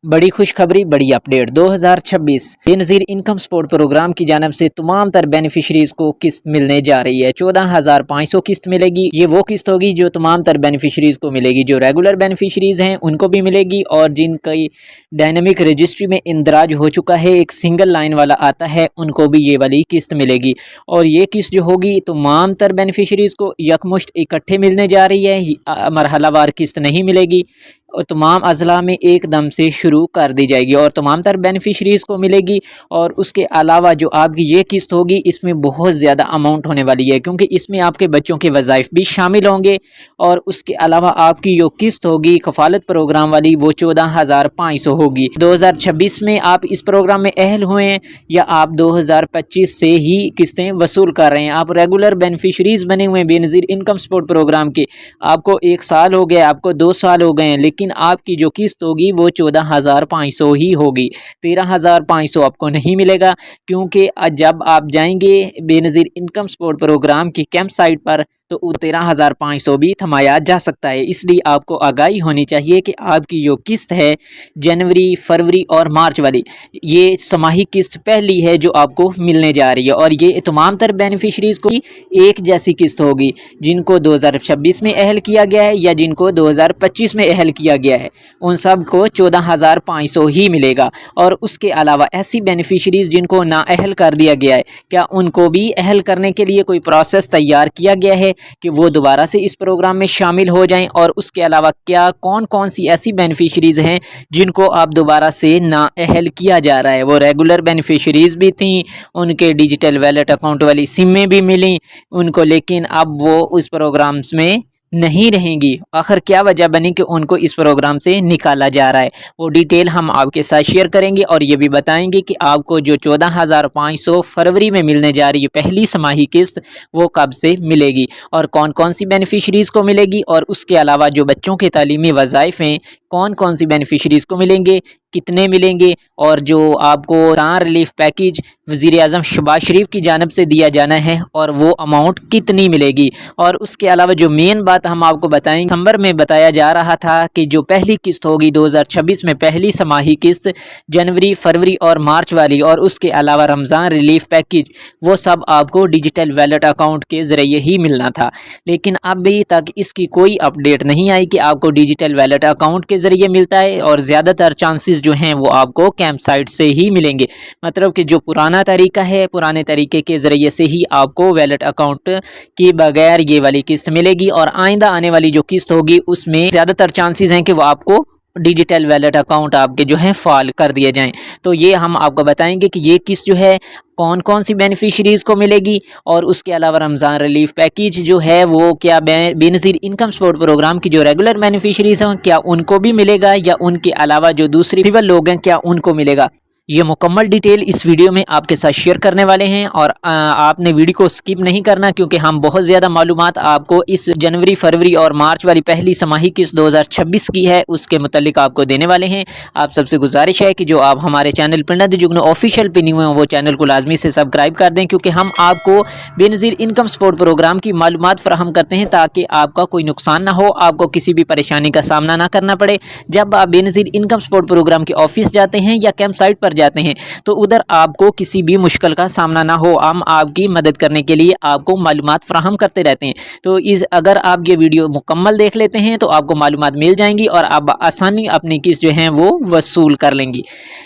बड़ी खुशखबरी, बड़ी update. 2026 Benazir income support programme की जानिब से तमाम तर बेनिफिशरीज को किस्त मिलने जा रही है। 14,500 किस्त मिलेगी। ये वो किस्त होगी जो तमाम तर बेनिफिशरीज को मिलेगी। जो रेगुलर बेनिफिशरीज हैं उनको भी मिलेगी, और जिनकी डायनेमिक रजिस्ट्री में इंदराज हो चुका है, एक सिंगल लाइन वाला आता है, उनको भी ये वाली किस्त मिलेगी। और ये किस्त जो होगी तमाम तर बेनिफिशरीज को यकमुश्त इकट्ठे मिलने जा रही है। मरहलावार किस्त नहीं मिलेगी और तमाम अजला में एकदम से शुरू कर दी जाएगी और तमाम तर बेनिफिशरीज़ को मिलेगी। और उसके अलावा जो आपकी ये किस्त होगी इसमें बहुत ज़्यादा अमाउंट होने वाली है, क्योंकि इसमें आपके बच्चों के वज़ाइफ भी शामिल होंगे। और उसके अलावा आपकी जो किस्त होगी कफ़ालत प्रोग्राम वाली वो 14,500 होगी। 2026 में आप इस प्रोग्राम में अहल हुए हैं या आप 2025 से ही किस्तें वसूल कर रहे हैं, आप रेगुलर बेनिफिशरीज़ बने हुए हैं बेनज़ीर इनकम सपोर्ट प्रोग्राम के, आपको 1 साल हो गया, आपको 2 साल हो गए हैं, लेकिन आपकी जो किस्त होगी वो 14,500 ही होगी। 13,500 आपको नहीं मिलेगा, क्योंकि जब आप जाएंगे बेनज़ीर इनकम सपोर्ट प्रोग्राम की कैंप साइट पर तो 13,500 भी थमाया जा सकता है। इसलिए आपको आगाही होनी चाहिए कि आपकी जो किस्त है जनवरी, फरवरी और मार्च वाली, ये समाही किस्त पहली है जो आपको मिलने जा रही है। और ये तमाम तर बेनिफिशरीज़ को एक जैसी किस्त होगी, जिनको 2026 में अहल किया गया है या जिनको 2025 में अहल किया गया है, उन सब को 14,500 ही मिलेगा। और उसके अलावा ऐसी बेनिफिशरीज़ जिनको ना अहल कर दिया गया है, क्या उनको भी अहल करने के लिए कोई प्रोसेस तैयार किया गया है कि वो दोबारा से इस प्रोग्राम में शामिल हो जाएं? और उसके अलावा क्या कौन कौन सी ऐसी बेनिफिशरीज़ हैं जिनको आप दोबारा से ना अहल किया जा रहा है? वो रेगुलर बेनिफिशरीज़ भी थी, उनके डिजिटल वैलेट अकाउंट वाली सिमें भी मिली उनको, लेकिन अब वो उस प्रोग्राम्स में नहीं रहेंगी। आखिर क्या वजह बनी कि उनको इस प्रोग्राम से निकाला जा रहा है? वो डिटेल हम आपके साथ शेयर करेंगे और ये भी बताएंगे कि आपको जो 14,500 फरवरी में मिलने जा रही है पहली समाही किस्त, वो कब से मिलेगी और कौन कौन सी बेनिफिशरीज़ को मिलेगी। और उसके अलावा जो बच्चों के तालीमी वज़ाइफ हैं कौन कौन सी बेनिफिशरीज़ को मिलेंगे, कितने मिलेंगे, और जो आपको किसान रिलीफ पैकेज वज़ीर-ए-आज़म शहबाज शरीफ की जानिब से दिया जाना है और वो अमाउंट कितनी मिलेगी। और उसके अलावा जो मेन बात हम आपको बताएंगे, दिसंबर में बताया जा रहा था कि जो पहली किस्त होगी 2026 में पहली समाही किस्त जनवरी, फरवरी और मार्च वाली, और उसके अलावा रमज़ान रिलीफ पैकेज, वो सब आपको डिजिटल वैलेट अकाउंट के ज़रिए ही मिलना था। लेकिन अभी तक इसकी कोई अपडेट नहीं आई कि आपको डिजिटल वैलेट अकाउंट के ज़रिए मिलता है, और ज़्यादातर चांसेस जो हैं वो आपको कैंप साइट से ही मिलेंगे। मतलब कि जो पुराना तरीका है, पुराने तरीके के ज़रिए से ही आपको वैलेट अकाउंट के बगैर ये वाली किस्त मिलेगी। और आइंदा आने वाली जो किस्त होगी उसमें ज़्यादातर चांसेस हैं कि वो आपको डिजिटल वैलेट अकाउंट आपके जो हैं फाल कर दिए जाएं। तो ये हम आपको बताएंगे कि ये किस्त जो है कौन कौन सी बेनिफिशरीज़ को मिलेगी, और उसके अलावा रमज़ान रिलीफ पैकेज जो है वो क्या बेनज़ीर इनकम सपोर्ट प्रोग्राम की जो रेगुलर बेनिफिशरीज़ हैं क्या उनको भी मिलेगा, या उनके अलावा जो दूसरे सिविल लोग हैं क्या उनको मिलेगा। ये मुकम्मल डिटेल इस वीडियो में आपके साथ शेयर करने वाले हैं, और आपने वीडियो को स्किप नहीं करना, क्योंकि हम बहुत ज़्यादा मालूमात आपको इस जनवरी, फरवरी और मार्च वाली पहली समाही किस्त 2026 की है उसके मुतालिक आपको देने वाले हैं। आप सबसे गुजारिश है कि जो आप हमारे चैनल पिंडा द जुगनू ऑफिशियल पे नहीं हुए हैं वो चैनल को लाजमी से सब्सक्राइब कर दें, क्योंकि हम आपको बेनज़ीर इनकम सपोर्ट प्रोग्राम की मालूमात फराहम करते हैं ताकि आपका कोई नुकसान ना हो, आपको किसी भी परेशानी का सामना ना करना पड़े। जब आप बेनज़ीर इनकम सपोर्ट प्रोग्राम के ऑफिस जाते हैं या कैंप साइट पर जाते हैं तो उधर आपको किसी भी मुश्किल का सामना ना हो, हम आपकी मदद करने के लिए आपको मालूमात फराहम करते रहते हैं। तो अगर आप ये वीडियो मुकम्मल देख लेते हैं तो आपको मालूमात मिल जाएंगी और आप आसानी अपनी किस्त जो है वो वसूल कर लेंगी।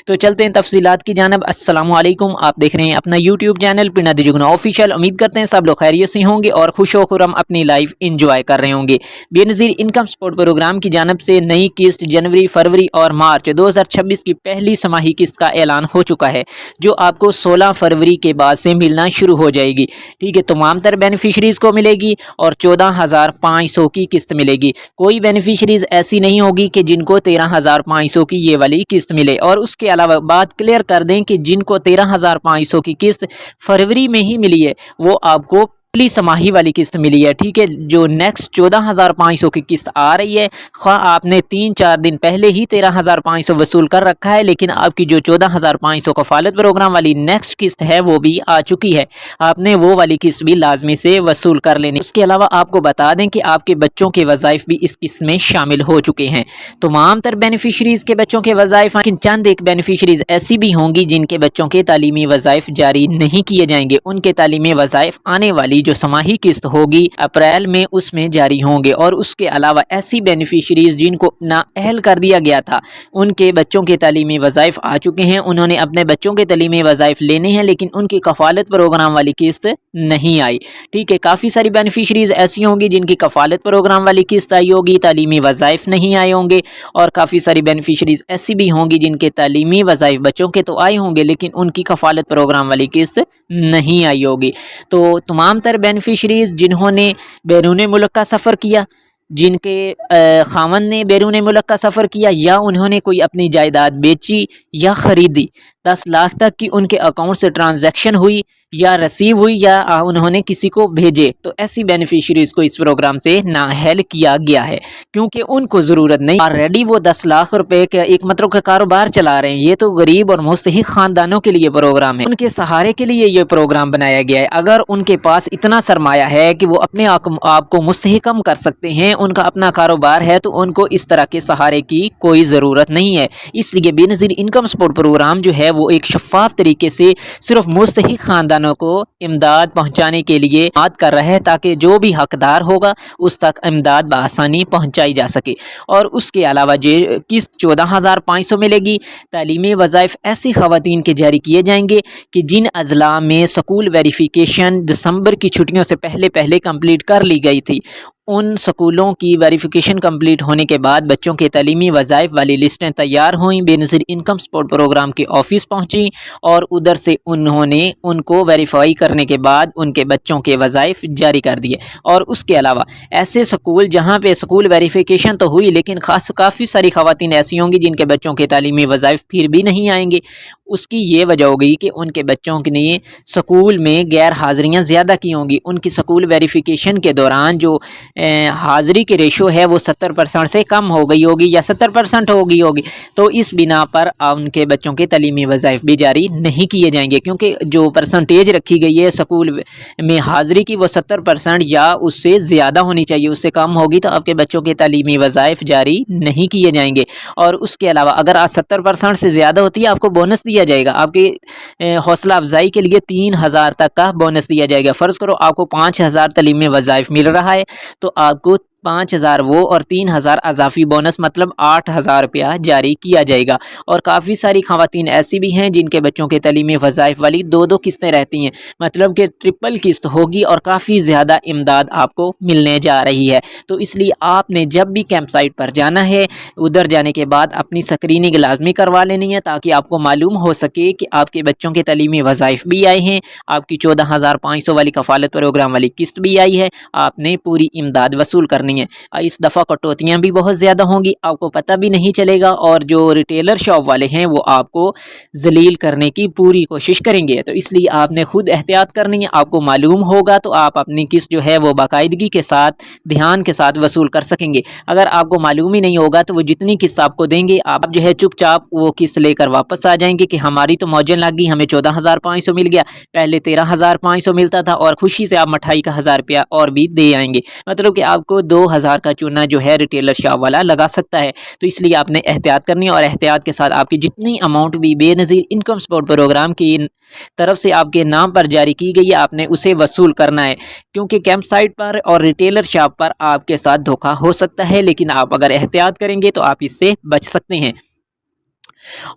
तो चलते हैं तफसीलात की जानिब। अस्सलामु अलैकुम, आप देख रहे हैं अपना यूट्यूब चैनल पिंडा द जुगनू ऑफिशियल। उम्मीद करते हैं सब लोग खैरियत से होंगे और खुशो खुर्रम अपनी लाइफ इंजॉय कर रहे होंगे। बेनज़ीर इनकम सपोर्ट प्रोग्राम की जानिब से नई किस्त जनवरी, फरवरी और मार्च 2026 की पहली समाही किस्त का ऐलान हो चुका है, जो आपको 16 फरवरी के बाद से मिलना शुरू हो जाएगी। ठीक है, तमाम तर बेनिफिशरीज़ को मिलेगी और 14,500 की किस्त मिलेगी। कोई बेनिफिशरीज़ ऐसी नहीं होगी कि जिनको 13,500 की ये वाली किस्त मिले। और उसके अलावा बात क्लियर कर दें कि जिनको 13,500 की किस्त फरवरी में ही मिली है वो आपको पहली समाही वाली किस्त मिली है, ठीक है। जो नेक्स्ट 14,500 की किस्त आ रही है, ख्वाह आपने 3-4 दिन पहले ही 13,500 वसूल कर रखा है, लेकिन आपकी जो 14,500 कफालत प्रोग्राम वाली नेक्स्ट किस्त है वो भी आ चुकी है, आपने वो वाली किस्त भी लाजमी से वसूल कर लेनी। उसके अलावा आपको बता दें कि आपके बच्चों के वज़ाइफ भी इस किस्त में शामिल हो चुके हैं। तमाम तर बेनिफिशरीज़ के बच्चों के वज़ाइफ, लेकिन चंद एक बेनिफिशरीज़ ऐसी भी होंगी जिनके बच्चों के तालीमी वज़ाइफ जारी नहीं किए जाएंगे। उनके तालीमी वज़ाइफ आने वाली जो समाही किस्त होगी अप्रैल में उसमें जारी होंगे। और उसके अलावा ऐसी बेनिफिशरीज जिनको नाअहल कर दिया गया था, उनके बच्चों के तालीमी वज़ाइफ आ चुके हैं, उन्होंने अपने बच्चों के तालीमी वज़ाइफ लेने हैं, लेकिन उनकी कफालत प्रोग्राम वाली किस्त नहीं आई, ठीक है। काफ़ी सारी बेनिफिशरीज ऐसी होंगी जिनकी कफालत प्रोग्राम वाली किस्त आई होगी, तालीमी वज़ाइफ नहीं आए होंगे। और काफ़ी सारी बेनिफिशरीज ऐसी भी होंगी जिनके तालीमी वज़ाइफ बच्चों के तो आए होंगे, लेकिन उनकी कफालत प्रोग्राम वाली किस्त नहीं आई होगी। तो तमाम तर बेनिफिशरीज जिन्होंने बैरून मुल्क का सफ़र किया, जिनके खामन ने बैरून मुल्क का सफ़र किया, या उन्होंने कोई अपनी जायदाद बेची या ख़रीदी, 10 लाख तक की उनके अकाउंट से ट्रांजैक्शन हुई या रिसीव हुई, या उन्होंने किसी को भेजे, तो ऐसी बेनिफिशरीज़ को इस प्रोग्राम से नाअहल किया गया है, क्योंकि उनको ज़रूरत नहीं। ऑलरेडी वो 10 लाख रुपए का एक मतलब का कारोबार चला रहे हैं। ये तो गरीब और मुस्तहिक ख़ानदानों के लिए प्रोग्राम है, उनके सहारे के लिए ये प्रोग्राम बनाया गया है। अगर उनके पास इतना सरमाया है कि वो अपने आप को मुस्तहिकम कर सकते हैं, उनका अपना कारोबार है, तो उनको इस तरह के सहारे की कोई ज़रूरत नहीं है। इसलिए बेनज़ीर इनकम सपोर्ट प्रोग्राम जो है वो एक शफाफ तरीके से सिर्फ मुस्तहिक ख़ानदानों को इमदाद पहुंचाने के लिए बात कर रहा है, ताकि जो भी हकदार होगा उस तक इमदाद बआसानी पहुंचाई जा सके। और उसके अलावा जो किस्त 14,500 मिलेगी, तालीमी वज़ाइफ ऐसी ख़वातीन के जारी किए जाएंगे कि जिन अज़ला में स्कूल वेरिफिकेशन दिसंबर की छुट्टियों से पहले कंप्लीट कर ली गई थी, उन स्कूलों की वेरिफिकेशन कंप्लीट होने के बाद बच्चों के तालीमी वज़ाइफ वाली लिस्टें तैयार हुईं, बेनज़ीर इनकम सपोर्ट प्रोग्राम के ऑफिस पहुंची और उधर से उन्होंने उनको वेरीफाई करने के बाद उनके बच्चों के वज़ाइफ जारी कर दिए। और उसके अलावा ऐसे स्कूल जहां पे स्कूल वेरिफिकेशन तो हुई, लेकिन काफ़ी सारी ख़वातीन ऐसी होंगी जिनके बच्चों के तालीमी वज़ाइफ फिर भी नहीं आएंगे। उसकी ये वजह होगी कि उनके बच्चों के लिए स्कूल में गैर हाज़िरियाँ ज़्यादा की होंगी। उनकी स्कूल वेरिफिकेशन के दौरान जो हाज़िरी की रेशो है वो 70% से कम हो गई होगी या 70% हो गई होगी। तो इस बिना पर उनके बच्चों के तालीमी वज़ाइफ भी जारी नहीं किए जाएंगे, क्योंकि जो परसेंटेज रखी गई है स्कूल में हाज़िरी की वो 70% या उससे ज़्यादा होनी चाहिए। उससे कम होगी तो आपके बच्चों के तालीमी वज़ाइफ जारी नहीं किए जाएंगे। और उसके अलावा अगर आज 70% से ज़्यादा होती है, आपको बोनस दिया जाएगा। आपकी हौसला अफजाई के लिए 3,000 तक का बोनस दिया जाएगा। फ़र्ज़ करो आपको 5,000 तालीमी वज़ाइफ मिल रहा है, तो आपको 5,000 वो और 3,000 अज़ाफ़ी बोनस मतलब 8,000 रुपया जारी किया जाएगा। और काफ़ी सारी ख़वातीन ऐसी भी हैं जिनके बच्चों के तालीमी वज़ाइफ वाली 2-2 किस्तें रहती हैं, मतलब कि ट्रिपल किस्त होगी और काफ़ी ज़्यादा इमदाद आपको मिलने जा रही है। तो इसलिए आपने जब भी कैंप साइट पर जाना है, उधर जाने के बाद अपनी स्क्रीनिंग लाजमी करवा लेनी है, ताकि आपको मालूम हो सके कि आपके बच्चों के तालीमी वज़ाइफ भी आए हैं, आपकी 14,500 वाली कफ़ालत प्रोग्राम वाली किस्त भी आई है, आपने पूरी इमदाद वसूल करनी है। इस दफ़ा कटौतियाँ भी बहुत ज़्यादा होंगी, आपको पता भी नहीं चलेगा, और जो रिटेलर शॉप वाले हैं वो आपको जलील करने की पूरी कोशिश करेंगे। तो इसलिए आपने खुद एहतियात करनी है। आपको मालूम होगा तो आप अपनी किस्त जो है वो बाकायदगी के साथ, ध्यान के साथ वसूल कर सकेंगे। अगर आपको मालूम ही नहीं होगा तो वो जितनी किस्त आपको देंगे, आप जो है चुपचाप वो किस्त लेकर वापस आ जाएंगे कि हमारी तो मौजन लग गई, हमें 14,500 मिल गया, पहले 13,500 मिलता था, और खुशी से आप मिठाई का 1,000 रुपया और भी दे आएंगे। मतलब कि आपको 2,000 का चूना जो है रिटेलर शॉप वाला लगा सकता है। तो इसलिए आपने एहतियात करनी है, और एहतियात के साथ आपकी जितनी अमाउंट भी बेनज़ीर इनकम सपोर्ट प्रोग्राम की तरफ से आपके नाम पर जारी की गई है, आपने उसे वसूल करना है, क्योंकि कैंप साइट पर और रिटेलर शॉप पर आपके साथ धोखा हो सकता है, लेकिन आप अगर एहतियात करेंगे तो आप इससे बच सकते हैं।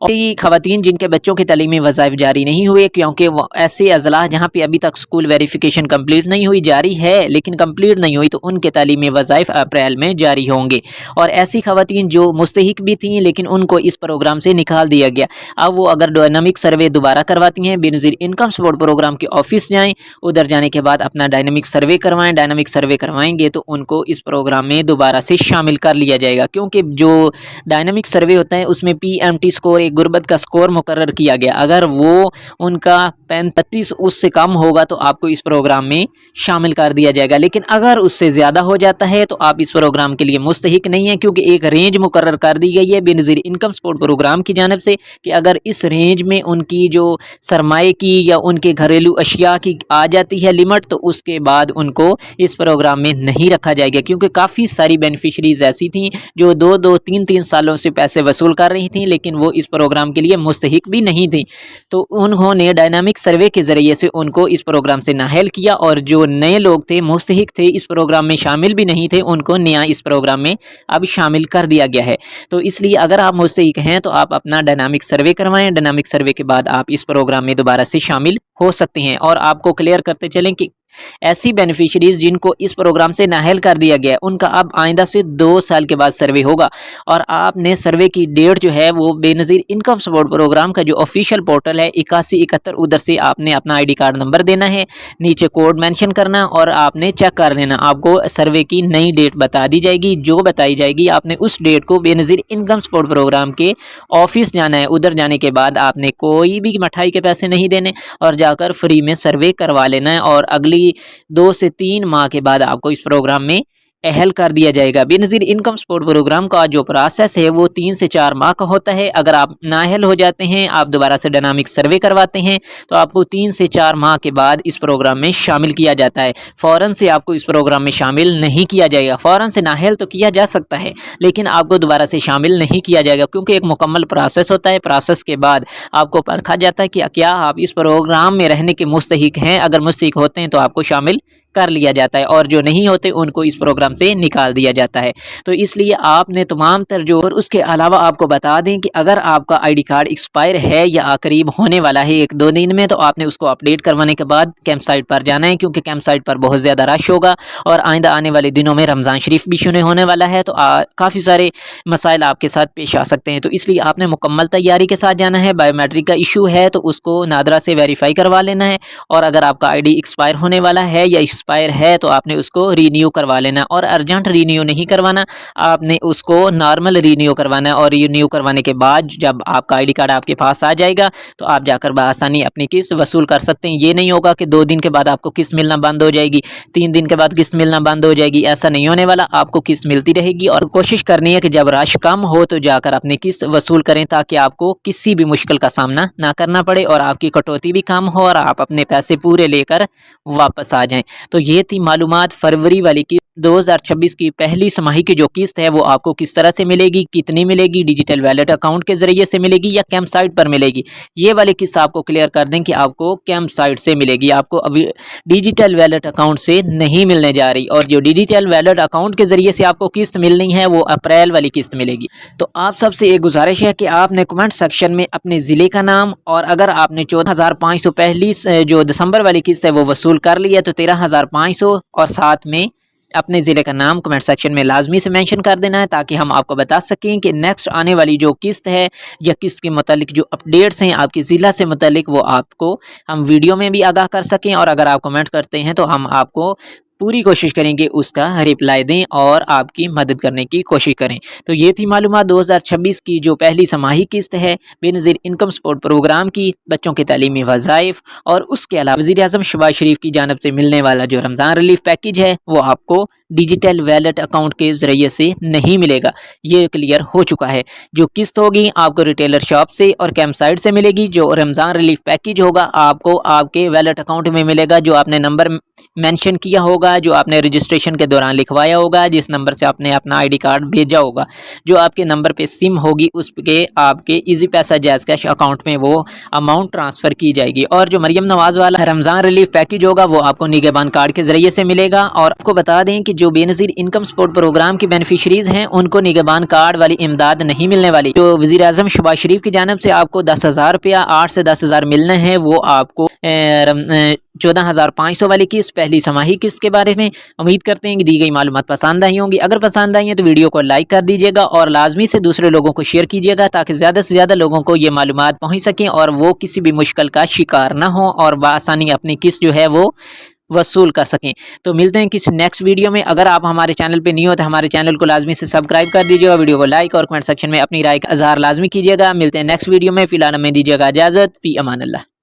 और ख़वातीन जिनके बच्चों के तालीमी वज़ाइफ जारी नहीं हुए, क्योंकि वो ऐसे अज़ला जहाँ पे अभी तक स्कूल वेरिफिकेशन कंप्लीट नहीं हुई, जारी है लेकिन कंप्लीट नहीं हुई, तो उनके तालीमी वज़ाइफ अप्रैल में जारी होंगे। और ऐसी ख़वातीन जो मुस्तहिक भी थीं लेकिन उनको इस प्रोग्राम से निकाल दिया गया, अब वो अगर डायनामिक सर्वे दोबारा करवाती हैं, बेनज़ीर इनकम सपोर्ट प्रोग्राम के ऑफिस जाएँ, उधर जाने के बाद अपना डायनामिक सर्वे करवाएँ। डायनामिक सर्वे करवाएंगे तो उनको इस प्रोग्राम में दोबारा से शामिल कर लिया जाएगा, क्योंकि जो डायनामिक सर्वे होता है उसमें PMT स्कोर, एक गुर्बत का स्कोर मुकर्रर किया गया, अगर वो उनका 35 उससे कम होगा तो आपको इस प्रोग्राम में शामिल कर दिया जाएगा। लेकिन अगर उससे ज़्यादा हो जाता है तो आप इस प्रोग्राम के लिए मुस्तहिक नहीं है, क्योंकि एक रेंज मुकर्रर कर दी गई है बेनज़ीर इनकम सपोर्ट प्रोग्राम की जानिब से कि अगर इस रेंज में उनकी जो सरमाए की या उनके घरेलू अशिया की आ जाती है लिमिट, तो उसके बाद उनको इस प्रोग्राम में नहीं रखा जाएगा। क्योंकि काफ़ी सारी बेनिफिशरीज ऐसी थी जो 2-2, 3-3 सालों से पैसे वसूल कर रही थी, लेकिन वो इस प्रोग्राम के लिए मुस्तहिक भी नहीं थी। तो उन्होंने डायनामिक सर्वे के ज़रिए से उनको इस प्रोग्राम से नाअहल किया, और जो नए लोग थे, मुस्तहिक थे, इस प्रोग्राम में शामिल भी नहीं थे, उनको नया इस प्रोग्राम में अब शामिल कर दिया गया है। तो इसलिए अगर आप मुस्तहिक हैं तो आप अपना डायनामिक सर्वे करवाएं। डायनामिक सर्वे के बाद आप इस प्रोग्राम में दोबारा से शामिल हो सकते हैं। और आपको क्लियर करते चलें कि ऐसी बेनिफिशरीज जिनको इस प्रोग्राम से नाअहल कर दिया गया, उनका अब आइंदा से 2 साल के बाद सर्वे होगा, और आपने सर्वे की डेट जो है वो बेनज़ीर इनकम सपोर्ट प्रोग्राम का जो ऑफिशियल पोर्टल है 8171, उधर से आपने अपना ID कार्ड नंबर देना है, नीचे कोड मेंशन करना और आपने चेक कर लेना। आपको सर्वे की नई डेट बता दी जाएगी, जो बताई जाएगी आपने उस डेट को बेनज़ीर इनकम सपोर्ट प्रोग्राम के ऑफिस जाना है। उधर जाने के बाद आपने कोई भी मिठाई के पैसे नहीं देने और जाकर फ्री में सर्वे करवा लेना है, और अगली 2 से 3 माह के बाद आपको इस प्रोग्राम में अहल कर दिया जाएगा। बेनज़ीर इनकम सपोर्ट प्रोग्राम का जो प्रोसेस है वो 3 से 4 माह का होता है। अगर आप नाअहल हो जाते हैं, आप दोबारा से डायनामिक सर्वे करवाते हैं, तो आपको 3 से 4 माह के बाद इस प्रोग्राम में शामिल किया जाता है। फ़ौरन से आपको इस प्रोग्राम में शामिल नहीं किया जाएगा। फ़ौरन से नाअहल तो किया जा सकता है, लेकिन आपको दोबारा से शामिल नहीं किया जाएगा, क्योंकि एक मुकम्मल प्रोसेस होता है। प्रोसेस के बाद आपको परखा जाता है कि क्या आप इस प्रोग्राम में रहने के मुस्तहिक हैं। अगर मुस्तहिक होते हैं तो आपको शामिल कर लिया जाता है, और जो नहीं होते उनको इस प्रोग्राम से निकाल दिया जाता है। तो इसलिए आपने तमाम तरजो, और उसके अलावा आपको बता दें कि अगर आपका ID कार्ड एक्सपायर है या करीब होने वाला है 1-2 दिन में, तो आपने उसको अपडेट करवाने के बाद कैंप साइट पर जाना है, क्योंकि कैंप साइट पर बहुत ज़्यादा रश होगा, और आइंदा आने वाले दिनों में रमज़ान शरीफ भी शुरू होने वाला है, तो काफ़ी सारे मसाइल आपके साथ पेश आ सकते हैं। तो इसलिए आपने मुकम्मल तैयारी के साथ जाना है। बायोमेट्रिक का इशू है तो उसको नादरा से वेरीफाई करवा लेना है, और अगर आपका ID एक्सपायर होने वाला है या एक्सपायर है तो आपने उसको रीन्यू करवा लेना, और अर्जेंट रीन्यू नहीं करवाना, आपने उसको नॉर्मल रीन्यू करवाना है। और रीन्यू करवाने के बाद जब आपका ID कार्ड आपके पास आ जाएगा तो आप जाकर बआसानी अपनी किस्त वसूल कर सकते हैं। ये नहीं होगा कि 2 दिन के बाद आपको किस्त मिलना बंद हो जाएगी, 3 दिन के बाद किस्त मिलना बंद हो जाएगी, ऐसा नहीं होने वाला। आपको किस्त मिलती रहेगी, और कोशिश करनी है कि जब रश कम हो तो जाकर अपनी किस्त वसूल करें, ताकि आपको किसी भी मुश्किल का सामना ना करना पड़े, और आपकी कटौती भी कम हो, और आप अपने पैसे पूरे लेकर वापस आ जाएं। तो ये थी मालूमात फरवरी वाली की 2026 की पहली समाही की जो किस्त है वो आपको किस तरह से मिलेगी, कितनी मिलेगी, डिजिटल वैलेट अकाउंट के ज़रिए से मिलेगी या कैंप साइट पर मिलेगी। ये वाली किस्त आपको क्लियर कर दें कि आपको कैंप साइट से मिलेगी, आपको अभी डिजिटल वैलेट अकाउंट से नहीं मिलने जा रही। और जो डिजिटल वैलेट अकाउंट के ज़रिए से आपको किस्त मिलनी है वो अप्रैल वाली किस्त मिलेगी। तो आप सबसे एक गुजारिश है कि आपने कमेंट सेक्शन में अपने ज़िले का नाम, और अगर आपने 14,500 पहली जो दिसंबर वाली किस्त है वो वसूल कर ली है तो 13,500, और साथ में अपने ज़िले का नाम कमेंट सेक्शन में लाजमी से मेंशन कर देना है, ताकि हम आपको बता सकें कि नेक्स्ट आने वाली जो किस्त है या किस्त के मुतालिक जो अपडेट्स हैं आपके ज़िला से मुतालिक, वो आपको हम वीडियो में भी आगाह कर सकें। और अगर आप कमेंट करते हैं तो हम आपको पूरी कोशिश करेंगे उसका रिप्लाई दें और आपकी मदद करने की कोशिश करें। तो ये थी मालूमात 2026 की जो पहली समाही किस्त है बेनज़ीर इनकम सपोर्ट प्रोग्राम की, बच्चों के तालीमी वज़ाइफ, और उसके अलावा वज़ीर-ए-आज़म शहबाज शरीफ की जानिब से मिलने वाला जो रमज़ान रिलीफ पैकेज है वो आपको डिजिटल वैलेट अकाउंट के ज़रिए से नहीं मिलेगा। ये क्लियर हो चुका है। जो किस्त होगी आपको रिटेलर शॉप से और कैंप साइट से मिलेगी। जो रमज़ान रिलीफ पैकेज होगा आपको आपके वैलेट अकाउंट में मिलेगा, जो आपने नंबर मेंशन किया होगा, जो आपने रजिस्ट्रेशन के दौरान लिखवाया होगा, जिस नंबर से आपने अपना ID कार्ड भेजा होगा, जो आपके नंबर पे सिम होगी उस पे आपके इजी पैसा जैज़ कैश अकाउंट में वो अमाउंट ट्रांसफ़र की जाएगी। और जो मरियम नवाज़ वाला रमज़ान रिलीफ पैकेज होगा वो आपको निगहबान कार्ड के ज़रिए से मिलेगा। और आपको बता दें कि जो बेनज़ीर इनकम सपोर्ट प्रोग्राम की बेनिफिशरीज़ हैं उनको निगहबान कार्ड वाली इमदाद नहीं मिलने वाली। जो वज़ीर-ए-आज़म शहबाज शरीफ की जानिब से आपको 10,000 रुपया 8 से 10,000 मिलने हैं, वो आपको 14,500 वाली किस्त पहली समाही किस्त के बारे में। उम्मीद करते हैं कि दी गई मालूमात पसंद आई होंगी। अगर पसंद आई है तो वीडियो को लाइक कर दीजिएगा और लाजमी से दूसरे लोगों को शेयर कीजिएगा, ताकि ज़्यादा से ज़्यादा लोगों को ये मालूमात पहुँच सकें और वो किसी भी मुश्किल का शिकार ना हो और बआसानी अपनी किस्त जो है वो वसूल कर सकें। तो मिलते हैं किसी नेक्स्ट वीडियो में। अगर आप हमारे चैनल पे नहीं हो तो हमारे चैनल को लाजमी से सब्सक्राइब कर दीजिएगा, वीडियो को लाइक और कमेंट सेक्शन में अपनी राय का इजहार लाजमी कीजिएगा। मिलते हैं नेक्स्ट वीडियो में, फिलहाल हमें दीजिएगा इजाज़त। फी अमान अल्लाह।